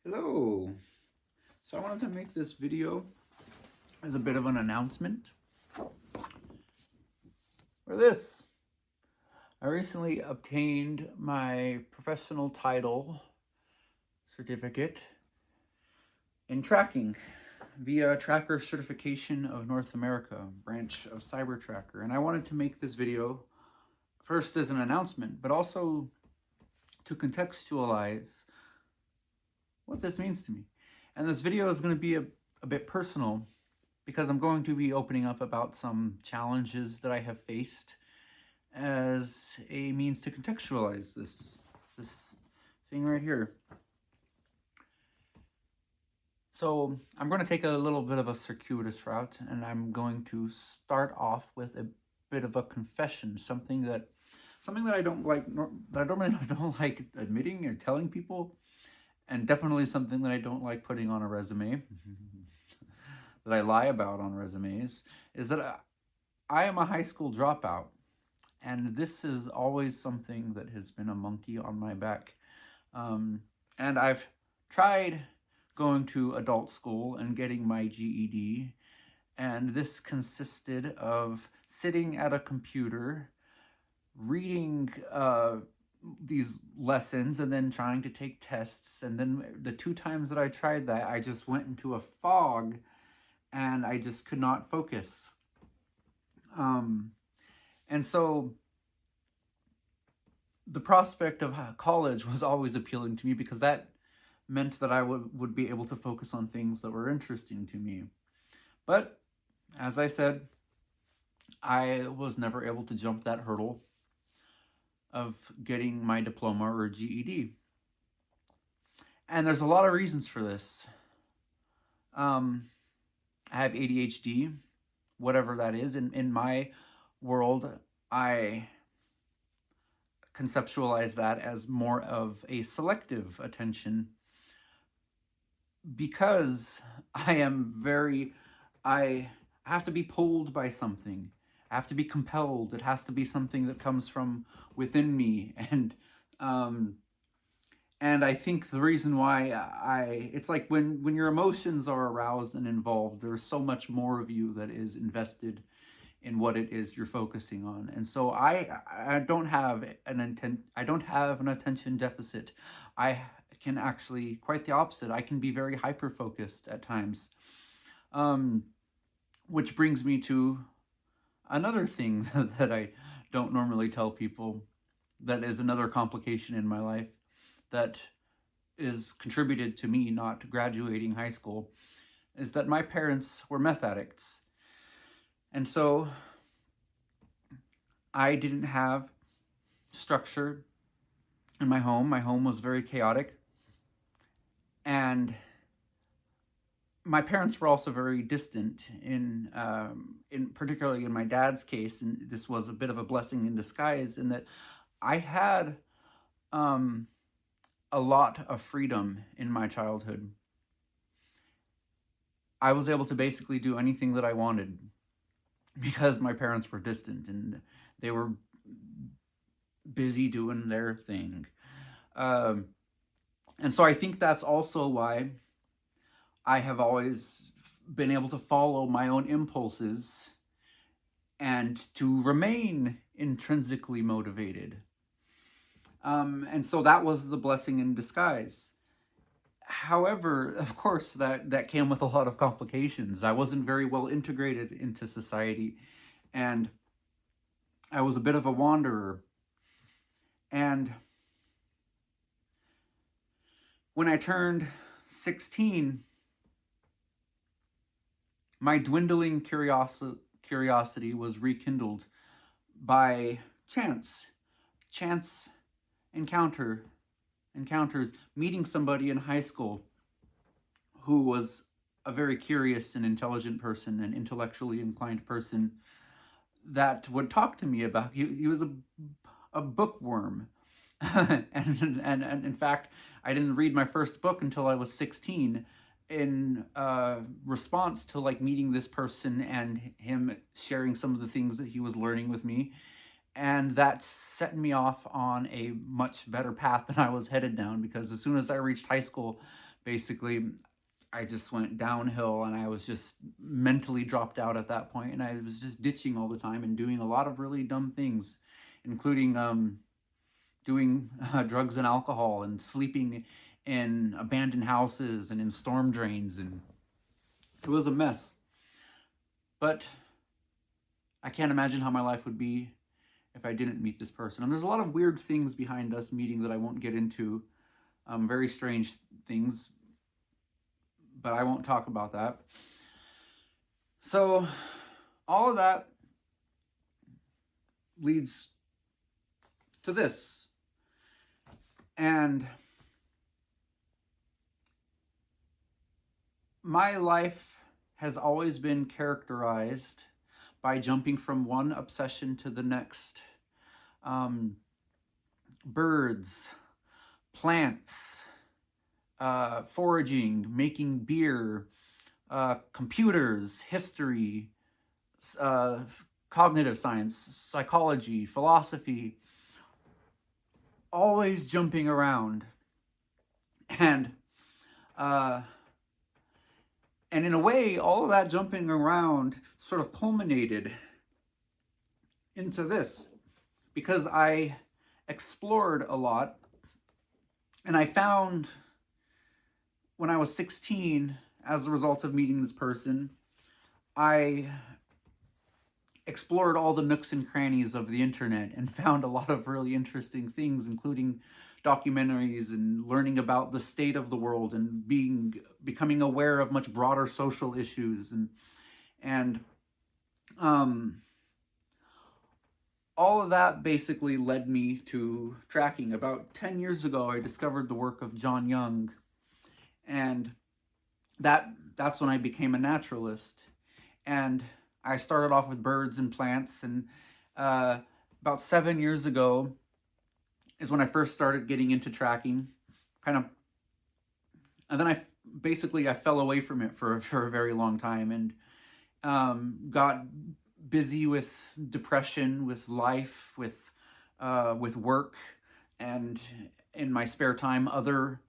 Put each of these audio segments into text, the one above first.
Hello. So I wanted to make this video as a bit of an announcement for this. I recently obtained my professional title certificate in tracking via Tracker Certification of North America, branch of Cyber Tracker. And I wanted to make this video first as an announcement, but also to contextualize what this means to me. And this video is going to be a bit personal because I'm going to be opening up about some challenges that I have faced as a means to contextualize this thing right here. So I'm going to take a little bit of a circuitous route, and I'm going to start off with a bit of a confession, something that I don't like, that I don't like admitting or telling people, and definitely something that I don't like putting on a resume, that I lie about on resumes, is that I am a high school dropout. And this is always something that has been a monkey on my back. And I've tried going to adult school and getting my GED. And this consisted of sitting at a computer, reading these lessons, and then trying to take tests. And then the 2 times that I tried that, I just went into a fog and I just could not focus. And so the prospect of college was always appealing to me because that meant that I would be able to focus on things that were interesting to me. But as I said, I was never able to jump that hurdle of getting my diploma or GED. And there's a lot of reasons for this. I have ADHD, whatever that is. In my world, I conceptualize that as more of a selective attention because I have to be pulled by something. I have to be compelled. It has to be something that comes from within me. And I think the reason why it's like when your emotions are aroused and involved, there's so much more of you that is invested in what it is you're focusing on. And so I don't have an attention deficit. I can actually, quite the opposite. I can be very hyper focused at times. Which brings me to another thing that I don't normally tell people, that is another complication in my life that is contributed to me not graduating high school, is that my parents were meth addicts. And so I didn't have structure in my home. My home was very chaotic. And my parents were also very distant in particularly in my dad's case. And this was a bit of a blessing in disguise in that I had a lot of freedom in my childhood. I was able to basically do anything that I wanted because my parents were distant and they were busy doing their thing. And so I think that's also why I have always been able to follow my own impulses and to remain intrinsically motivated. And so that was the blessing in disguise. However, of course, that came with a lot of complications. I wasn't very well integrated into society, and I was a bit of a wanderer. And when I turned 16, my dwindling curiosity was rekindled by chance encounters, meeting somebody in high school who was a very curious and intelligent person, an intellectually inclined person that would talk to me about, he was a bookworm. and in fact, I didn't read my first book until I was 16 in response to like meeting this person and him sharing some of the things that he was learning with me. And that set me off on a much better path than I was headed down, because as soon as I reached high school, basically I just went downhill, and I was just mentally dropped out at that point, and I was just ditching all the time and doing a lot of really dumb things, including doing drugs and alcohol and sleeping in abandoned houses and in storm drains, and it was a mess. But I can't imagine how my life would be if I didn't meet this person. And there's a lot of weird things behind us meeting that I won't get into, very strange things, but I won't talk about that. So all of that leads to this. And my life has always been characterized by jumping from one obsession to the next. Birds, plants, foraging, making beer, computers, history, cognitive science, psychology, philosophy, always jumping around. And in a way, all of that jumping around sort of culminated into this, because I explored a lot, and I found when I was 16, as a result of meeting this person, I explored all the nooks and crannies of the internet and found a lot of really interesting things, including documentaries and learning about the state of the world and becoming aware of much broader social issues, and all of that basically led me to tracking. About 10 years ago, I discovered the work of John Young, and that's when I became a naturalist. And I started off with birds and plants, and about 7 years ago is when I first started getting into tracking, kind of, and then I fell away from it for a very long time, and got busy with depression, with life, with work, and in my spare time, other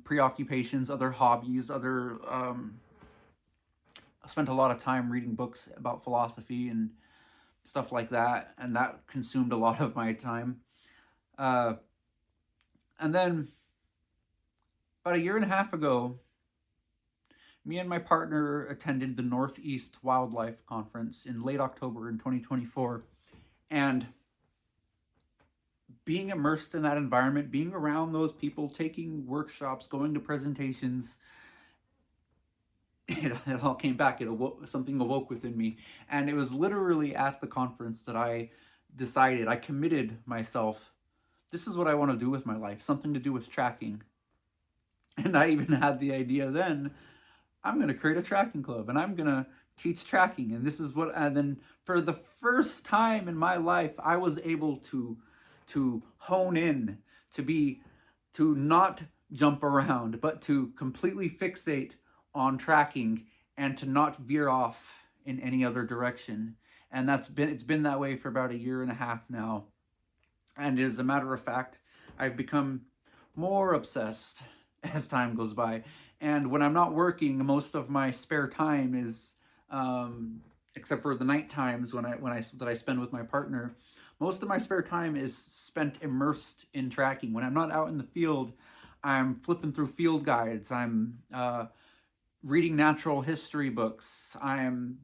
preoccupations, other hobbies, I spent a lot of time reading books about philosophy and stuff like that, and that consumed a lot of my time. And then about a year and a half ago, me and my partner attended the Northeast Wildlife Conference in late October in 2024. And being immersed in that environment, being around those people, taking workshops, going to presentations, it all came back. Something awoke within me. And it was literally at the conference that I committed myself. This is what I want to do with my life, something to do with tracking. And I even had the idea then, I'm going to create a tracking club and I'm going to teach tracking. And then for the first time in my life, I was able to hone in, to not jump around, but to completely fixate on tracking and to not veer off in any other direction. And it's been that way for about a year and a half now. And as a matter of fact, I've become more obsessed as time goes by. And when I'm not working, most of my spare time is, except for the night times that I spend with my partner, most of my spare time is spent immersed in tracking. When I'm not out in the field, I'm flipping through field guides. I'm reading natural history books. I'm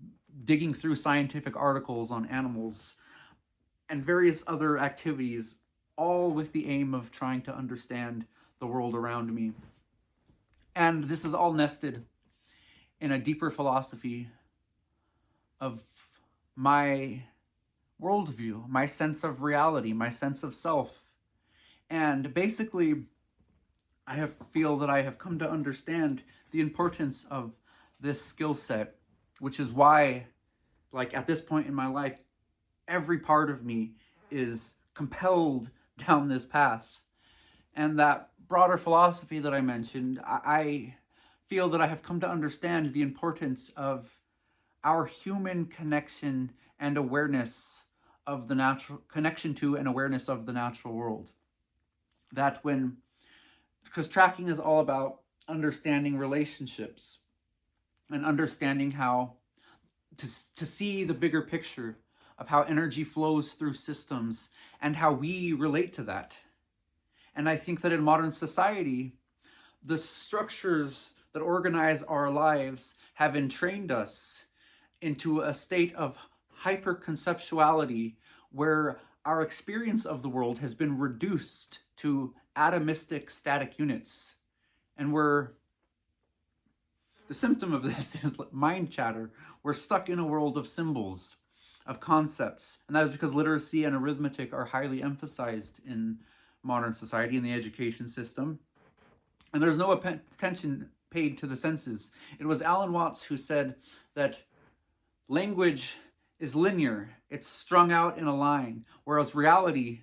digging through scientific articles on animals and various other activities, all with the aim of trying to understand the world around me. And this is all nested in a deeper philosophy of my worldview, my sense of reality, my sense of self. And basically, I feel that I have come to understand the importance of this skill set, which is why, like, at this point in my life, every part of me is compelled down this path. And that broader philosophy that I mentioned, I feel that I have come to understand the importance of our human connection and awareness of the natural connection to and awareness of the natural world. Because tracking is all about understanding relationships and understanding how to see the bigger picture of how energy flows through systems and how we relate to that. And I think that in modern society, the structures that organize our lives have entrained us into a state of hyperconceptuality where our experience of the world has been reduced to atomistic static units. And we're the symptom of this is mind chatter. We're stuck in a world of symbols, of concepts. And that is because literacy and arithmetic are highly emphasized in modern society, in the education system. And there's no attention paid to the senses. It was Alan Watts who said that language is linear. It's strung out in a line, whereas reality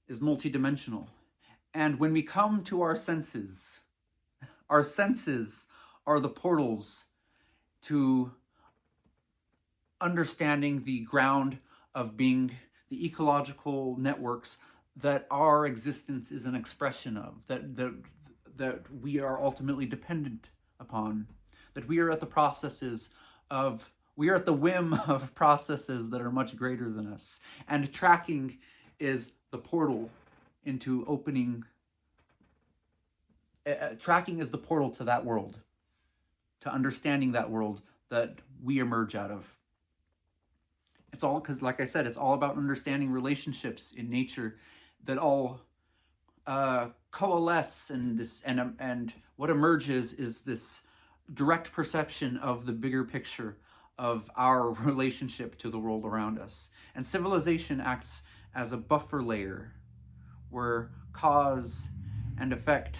is multidimensional. And when we come to our senses are the portals to understanding the ground of being, the ecological networks that our existence is an expression of, that we are ultimately dependent upon, that we are at the whim of processes that are much greater than us. And tracking is the portal into opening, tracking is the portal to that world, to understanding that world that we emerge out of. It's all, because like I said, it's all about understanding relationships in nature that all coalesce, and what emerges is this direct perception of the bigger picture of our relationship to the world around us. And civilization acts as a buffer layer where cause and effect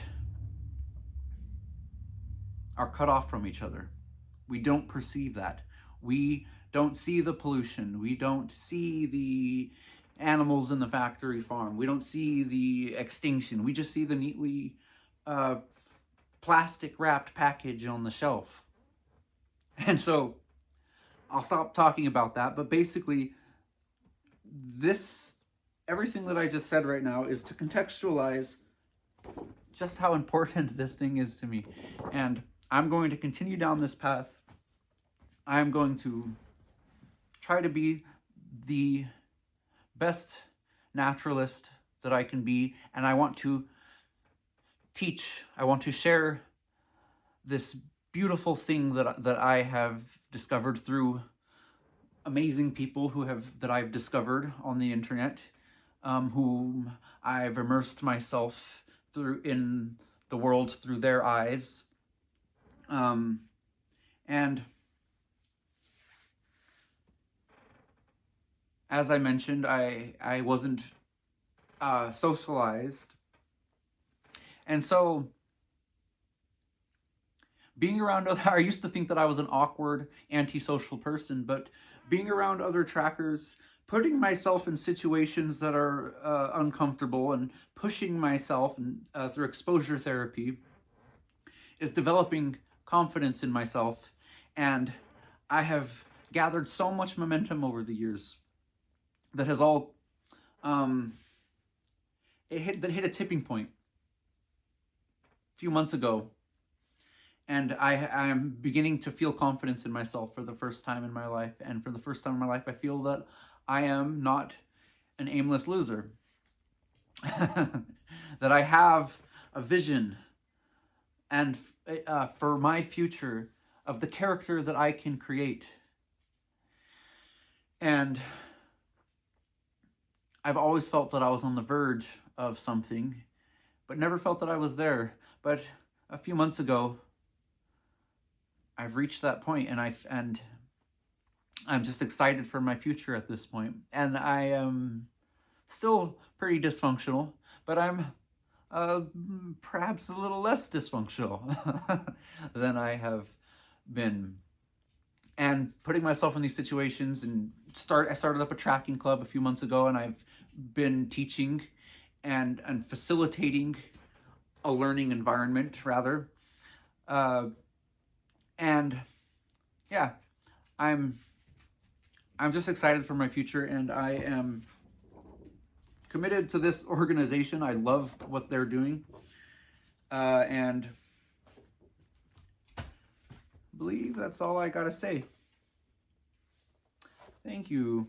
are cut off from each other. We don't perceive that. We don't see the pollution. We don't see the animals in the factory farm. We don't see the extinction. We just see the neatly plastic wrapped package on the shelf. And so I'll stop talking about that, but basically everything that I just said right now is to contextualize just how important this thing is to me. And I'm going to continue down this path. I'm going to try to be the best naturalist that I can be, and I want to teach, I want to share this beautiful thing that I have discovered through amazing people that I've discovered on the internet, whom I've immersed myself through in the world through their eyes. And as I mentioned, I wasn't socialized. And so being around I used to think that I was an awkward, antisocial person, but being around other trackers, putting myself in situations that are uncomfortable and pushing myself through exposure therapy is developing confidence in myself. And I have gathered so much momentum over the years that has all hit a tipping point a few months ago, and I am beginning to feel confidence in myself for the first time in my life. And for the first time in my life, I feel that I am not an aimless loser. That I have a vision and for my future of the character that I can create. And I've always felt that I was on the verge of something, but never felt that I was there. But a few months ago, I've reached that point, and I'm just excited for my future at this point. And I am still pretty dysfunctional, but I'm perhaps a little less dysfunctional than I have been. And putting myself in these situations, and I started up a tracking club a few months ago, and I've been teaching and facilitating a learning environment, rather. And yeah, I'm just excited for my future, and I am committed to this organization. I love what they're doing, and believe that's all I gotta say. Thank you.